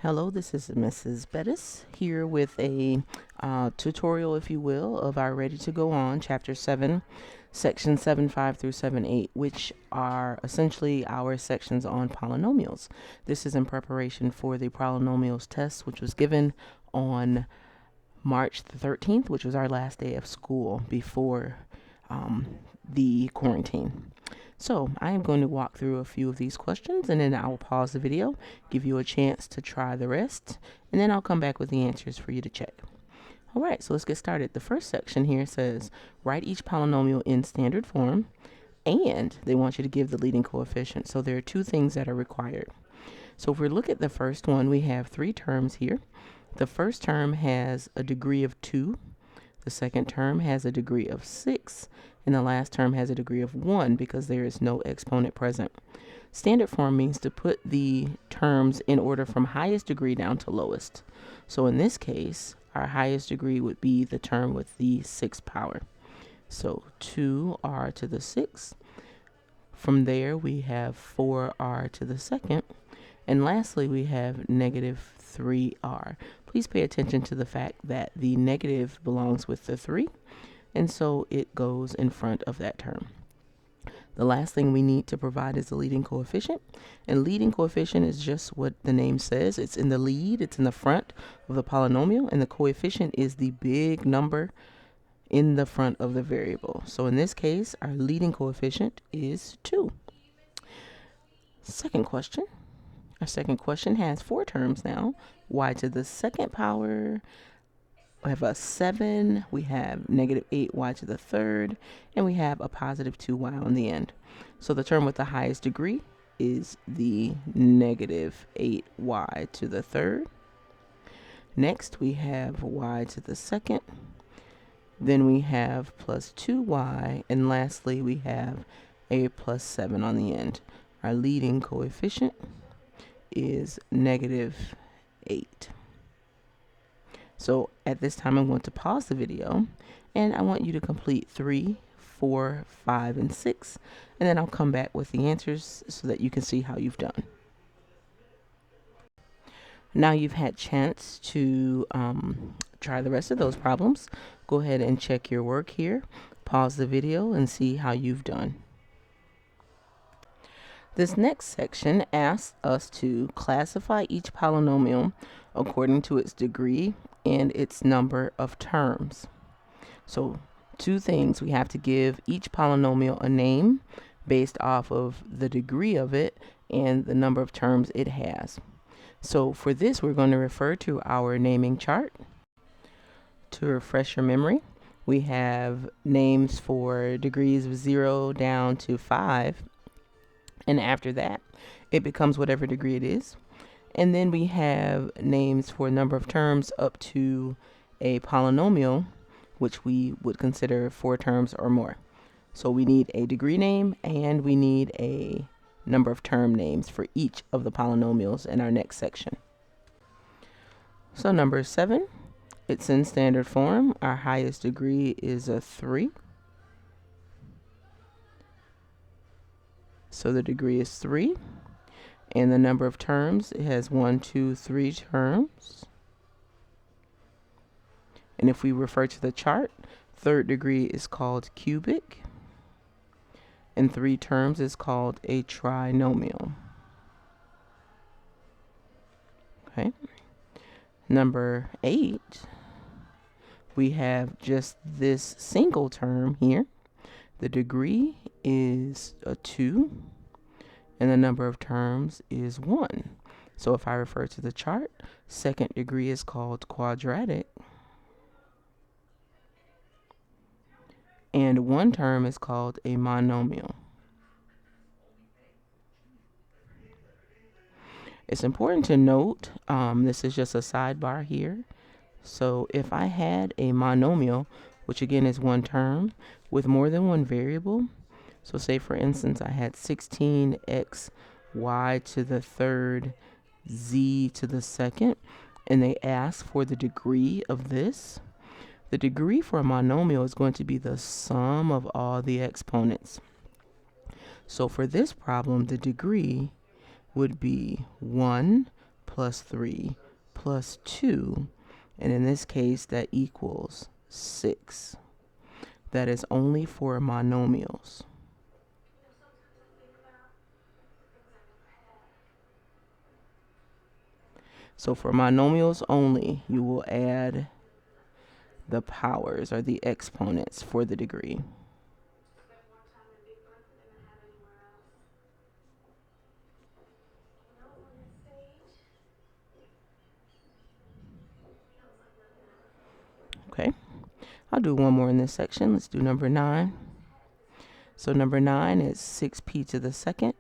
Hello, this is Mrs. Bettis here with a tutorial, if you will, of our Ready to Go On, Chapter 7, Section 7.5 through 7.8, which are essentially our sections on polynomials. This is in preparation for the polynomials test, which was given on March the 13th, which was our last day of school before the quarantine. So I am going to walk through a few of these questions, and then I will pause the video, give you a chance to try the rest, and then I'll come back with the answers for you to check. All right, so let's get started. The first section here says, write each polynomial in standard form, and they want you to give the leading coefficient. So there are two things that are required. So if we look at the first one, we have three terms here. The first term has a degree of 2. The second term has a degree of 6. And the last term has a degree of 1 because there is no exponent present. Standard form means to put the terms in order from highest degree down to lowest. So in this case, our highest degree would be the term with the 6th power. So 2r to the 6th. From there, we have 4r to the 2nd. And lastly, we have negative 3r. Please pay attention to the fact that the negative belongs with the 3. And so it goes in front of that term. The last thing we need to provide is the leading coefficient. And leading coefficient is just what the name says. It's in the lead, it's in the front of the polynomial, and the coefficient is the big number in the front of the variable. So in this case, our leading coefficient is 2. Second question. Our second question has 4 terms now. Y to the 2nd power. We have a 7, we have negative 8y to the 3rd, and we have a positive 2y on the end. So the term with the highest degree is the negative 8y to the 3rd. Next, we have y to the 2nd. Then we have plus 2y, and lastly, we have a plus 7 on the end. Our leading coefficient is negative 8. So at this time, I'm going to pause the video, and I want you to complete 3, 4, 5, and 6, and then I'll come back with the answers so that you can see how you've done. Now you've had chance to try the rest of those problems. Go ahead and check your work here, pause the video, and see how you've done. This next section asks us to classify each polynomial according to its degree and its number of terms. So two things, we have to give each polynomial a name based off of the degree of it and the number of terms it has. So for this, we're going to refer to our naming chart. To refresh your memory, we have names for degrees of 0 down to 5. And after that, it becomes whatever degree it is. And then we have names for a number of terms up to a polynomial, which we would consider 4 terms or more. So we need a degree name and we need a number of term names for each of the polynomials in our next section. So number 7, it's in standard form. Our highest degree is a 3. So the degree is 3. And the number of terms, it has 1, 2, 3 terms. And if we refer to the chart, 3rd degree is called cubic. And 3 terms is called a trinomial. Okay. Number 8, we have just this single term here. The degree is a 2. And the number of terms is 1. So if I refer to the chart, 2nd degree is called quadratic. And 1 term is called a monomial. It's important to note, this is just a sidebar here. So if I had a monomial, which again is 1 term, with more than 1 variable, so say for instance, I had 16x y to the 3rd z to the 2nd, and they ask for the degree of this. The degree for a monomial is going to be the sum of all the exponents. So for this problem, the degree would be 1 plus 3 plus 2. And in this case, that equals 6. That is only for monomials. So for monomials only, you will add the powers or the exponents for the degree. Okay, I'll do one more in this section. Let's do number 9. So number 9 is 6p to the second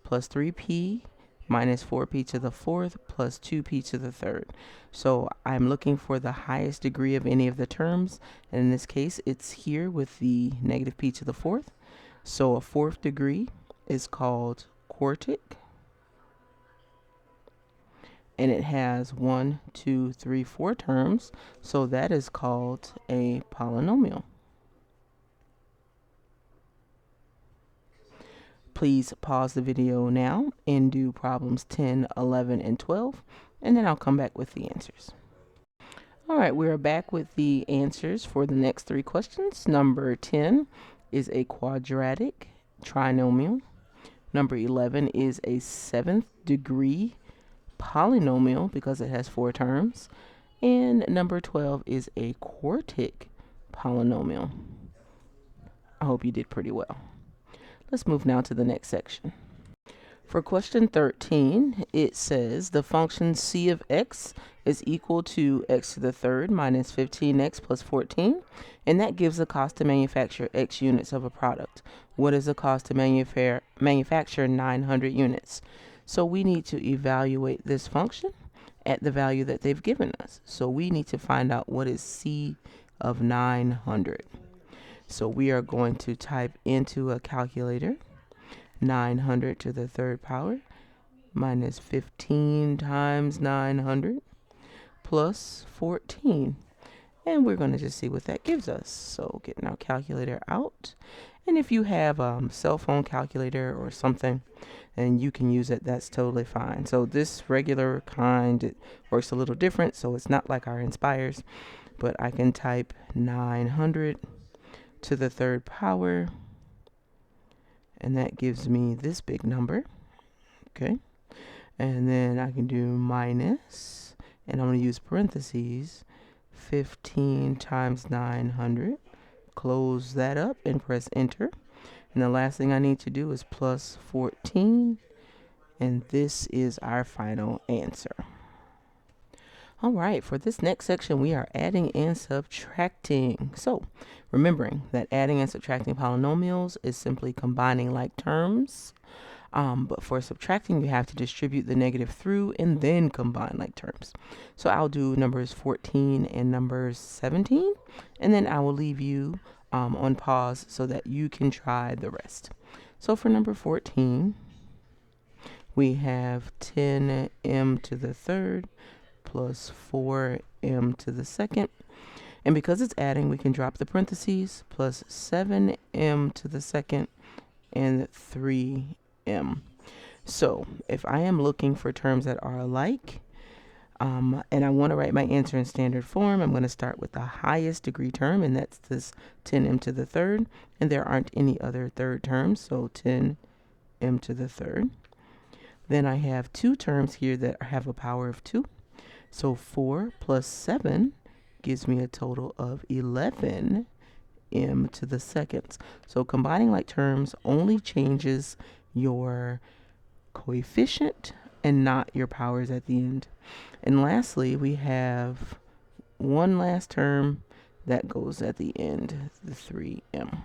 plus 3p minus 4p to the fourth plus 2p to the third. So I'm looking for the highest degree of any of the terms. And in this case, it's here with the negative p to the fourth. So a fourth degree is called quartic. And it has 1, 2, 3, 4 terms. So that is called a polynomial. Please pause the video now and do problems 10, 11, and 12, and then I'll come back with the answers. All right, we're back with the answers for the next 3 questions. Number 10 is a quadratic trinomial. Number 11 is a 7th degree polynomial because it has 4 terms. And number 12 is a quartic polynomial. I hope you did pretty well. Let's move now to the next section. For question 13, it says the function c of x is equal to x to the third minus 15x plus 14, and that gives the cost to manufacture x units of a product. What is the cost to manufacture 900 units? So we need to evaluate this function at the value that they've given us. So we need to find out what is c of 900. So we are going to type into a calculator 900 to the third power minus 15 times 900 plus 14. And we're going to just see what that gives us. So getting our calculator out. And if you have a cell phone calculator or something and you can use it, that's totally fine. So this regular kind, it works a little different. So it's not like our Inspires, but I can type 900 to the third power, and that gives me this big number. Okay, and then I can do minus, and I'm going to use parentheses, 15 times 900. Close that up and press enter, and the last thing I need to do is plus 14, and this is our final answer. All right, for this next section, we are adding and subtracting. So, remembering that adding and subtracting polynomials is simply combining like terms. But for subtracting, you have to distribute the negative through and then combine like terms. So I'll do numbers 14 and numbers 17, and then I will leave you on pause so that you can try the rest. So for number 14, we have 10m to the third plus 4m to the second. And because it's adding, we can drop the parentheses, plus 7m to the second and 3m. So if I am looking for terms that are alike, and I want to write my answer in standard form, I'm going to start with the highest degree term, and that's this 10m to the third. And there aren't any other third terms, so 10m to the third. Then I have 2 terms here that have a power of 2. So 4 plus 7 gives me a total of 11m to the seconds. So combining like terms only changes your coefficient and not your powers at the end. And lastly, we have one last term that goes at the end, the 3m.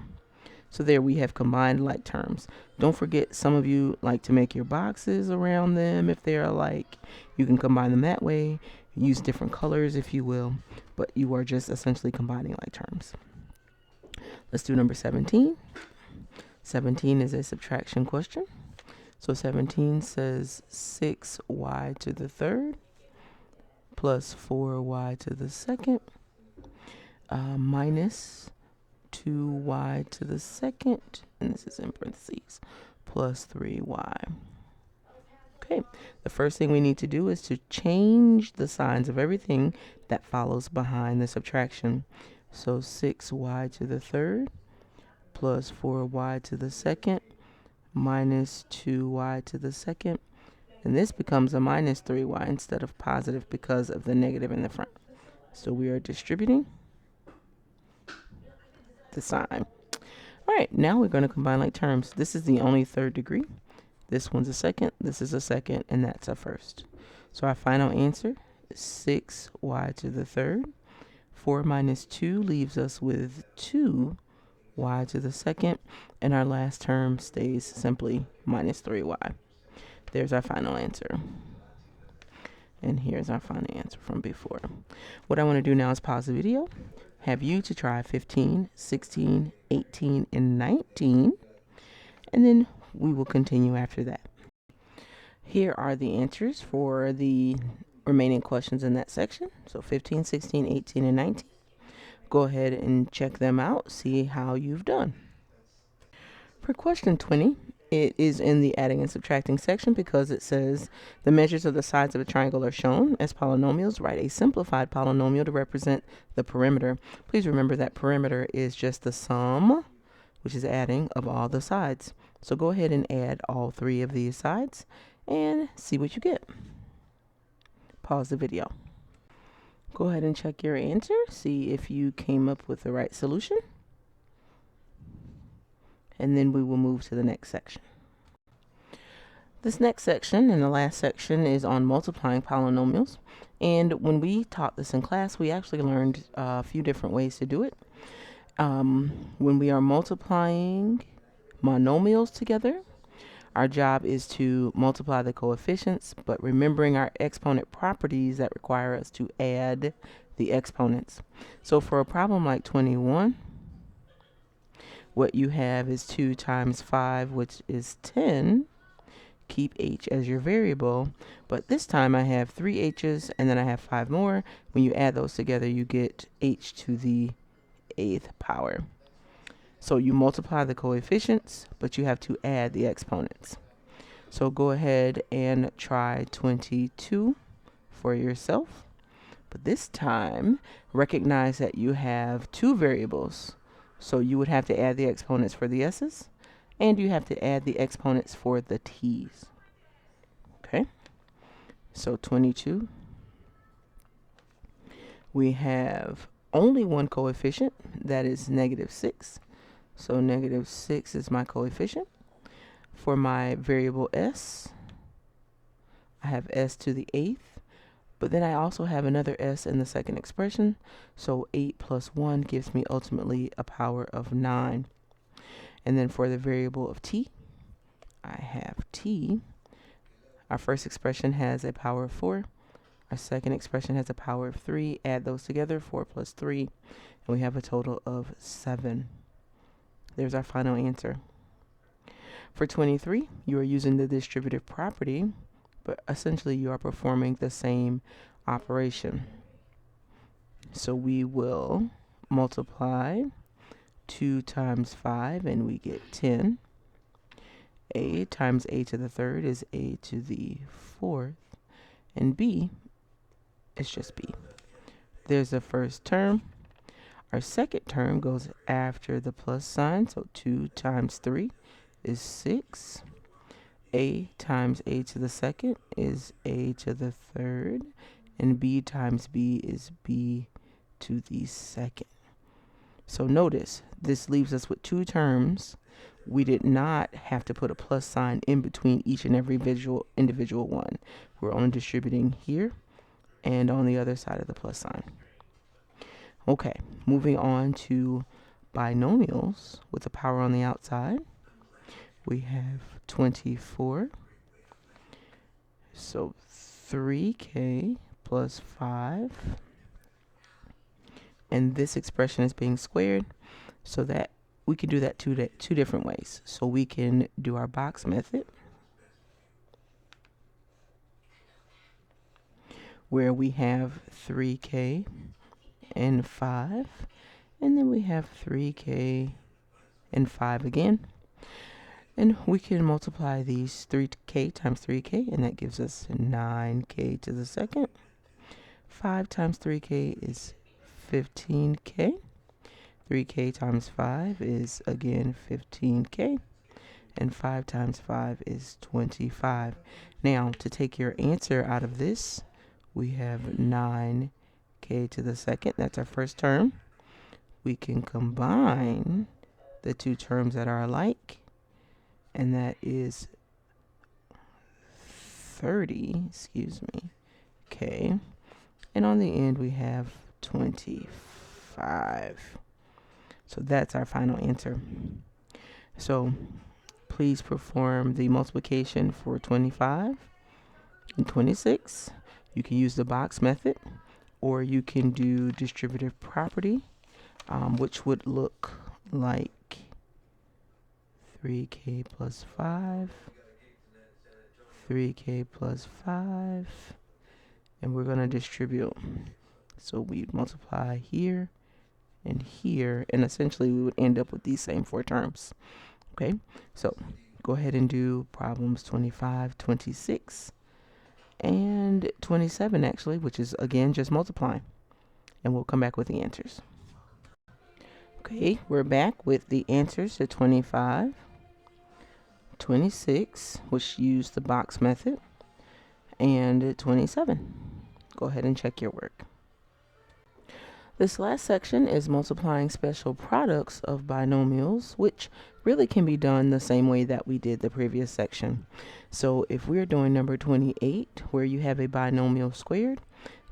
So there we have combined like terms. Don't forget, some of you like to make your boxes around them if they're alike. You can combine them that way. Use different colors if you will, but you are just essentially combining like terms. Let's do number 17. 17 is a subtraction question. So 17 says 6y to the third plus 4y to the second minus 2y to the second, and this is in parentheses, plus 3y. Okay, the first thing we need to do is to change the signs of everything that follows behind the subtraction. So 6y to the third plus 4y to the second minus 2y to the second. And this becomes a minus 3y instead of positive because of the negative in the front. So we are distributing the sign. All right, now we're going to combine like terms. This is the only third degree. This one's a second, this is a second, and that's a first. So our final answer is 6y to the third. 4 minus 2 leaves us with 2y to the second, and our last term stays simply minus 3y. There's our final answer. And here's our final answer from before. What I want to do now is pause the video, have you to try 15, 16, 18, and 19, and then we will continue after that. Here are the answers for the remaining questions in that section. So 15, 16, 18, and 19. Go ahead and check them out, see how you've done. For question 20, it is in the adding and subtracting section because it says the measures of the sides of a triangle are shown as polynomials. Write a simplified polynomial to represent the perimeter. Please remember that perimeter is just the sum, which is adding, of all the sides. So go ahead and add all three of these sides and see what you get. Pause the video. Go ahead and check your answer, see if you came up with the right solution. And then we will move to the next section. This next section and the last section is on multiplying polynomials. And when we taught this in class, we actually learned a few different ways to do it. When we are multiplying monomials together, our job is to multiply the coefficients, but remembering our exponent properties that require us to add the exponents. So for a problem like 21, what you have is 2 times 5, which is 10. Keep h as your variable, but this time I have 3 h's and then I have 5 more. When you add those together, you get h to the 8th power. So you multiply the coefficients, but you have to add the exponents. So go ahead and try 22 for yourself. But this time, recognize that you have two variables. So you would have to add the exponents for the s's, and you have to add the exponents for the t's. Okay? So 22. We have only one coefficient, that is -6. So -6 is my coefficient. For my variable s, I have s to the 8th, but then I also have another s in the second expression. So 8 plus 1 gives me ultimately a power of 9. And then for the variable of t, I have t. Our first expression has a power of 4. Our second expression has a power of 3. Add those together, 4 plus 3, and we have a total of 7. There's our final answer. For 23, you are using the distributive property, but essentially you are performing the same operation. So we will multiply 2 times 5 and we get 10. A times a to the third is a to the 4th, and b is just b. There's the first term. Our second term goes after the plus sign, so 2 times 3 is 6. A times a to the second is a to the third, and b times b is b to the second. So notice, this leaves us with two terms. We did not have to put a plus sign in between each and every individual one. We're only distributing here and on the other side of the plus sign. Okay, moving on to binomials with a power on the outside. We have 24. So 3k plus 5. And this expression is being squared, so that we can do that two different ways. So we can do our box method, where we have 3k and 5, and then we have 3k and 5 again. And we can multiply these 3k times 3k, and that gives us 9k to the second. 5 times 3k is 15k. 3k times 5 is, again, 15k. And 5 times 5 is 25. Now, to take your answer out of this, we have 9k to the second. That's our first term. We can combine the two terms that are alike, and that is 30, k. And on the end, we have 25. So that's our final answer. So please perform the multiplication for 25 and 26. You can use the box method, or you can do distributive property, which would look like 3k plus 5, 3k plus 5, and we're going to distribute. So we multiply here and here, and essentially we would end up with these same four terms. Okay, so go ahead and do problems 25, 26, and 27 actually, which is again just multiplying, and we'll come back with the answers. Okay, we're back with the answers to 25, 26, which use the box method, and 27. Go ahead and check your work. This last section is multiplying special products of binomials, which really can be done the same way that we did the previous section. So if we're doing number 28, where you have a binomial squared,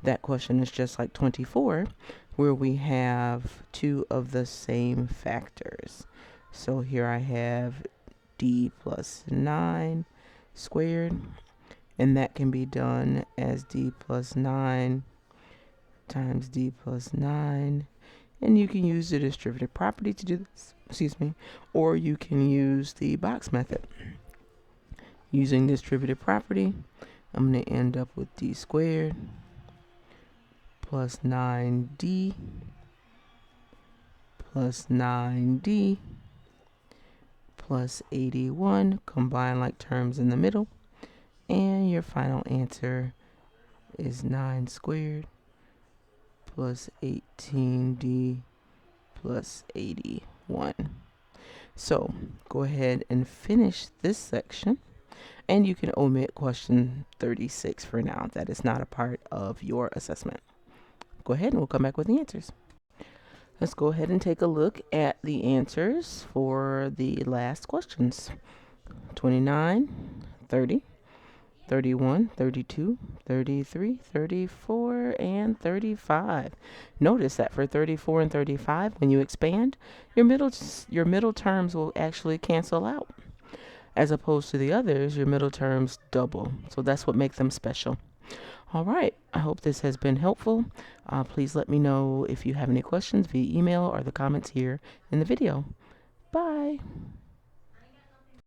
that question is just like 24, where we have two of the same factors. So here I have d plus 9 squared, and that can be done as d plus 9 times d plus 9, and you can use the distributive property to do this, or you can use the box method. Using distributive property, I'm going to end up with d squared plus 9d plus 9d plus 81, combine like terms in the middle, and your final answer is 9 squared plus 18d plus 81. So go ahead and finish this section, and you can omit question 36 for now. That is not a part of your assessment. Go ahead and we'll come back with the answers. Let's go ahead and take a look at the answers for the last questions. 29, 30, 31, 32, 33, 34, and 35. Notice that for 34 and 35, when you expand, your middle terms will actually cancel out. As opposed to the others, your middle terms double. So that's what makes them special. All right, I hope this has been helpful. Please let me know if you have any questions via email or the comments here in the video. Bye.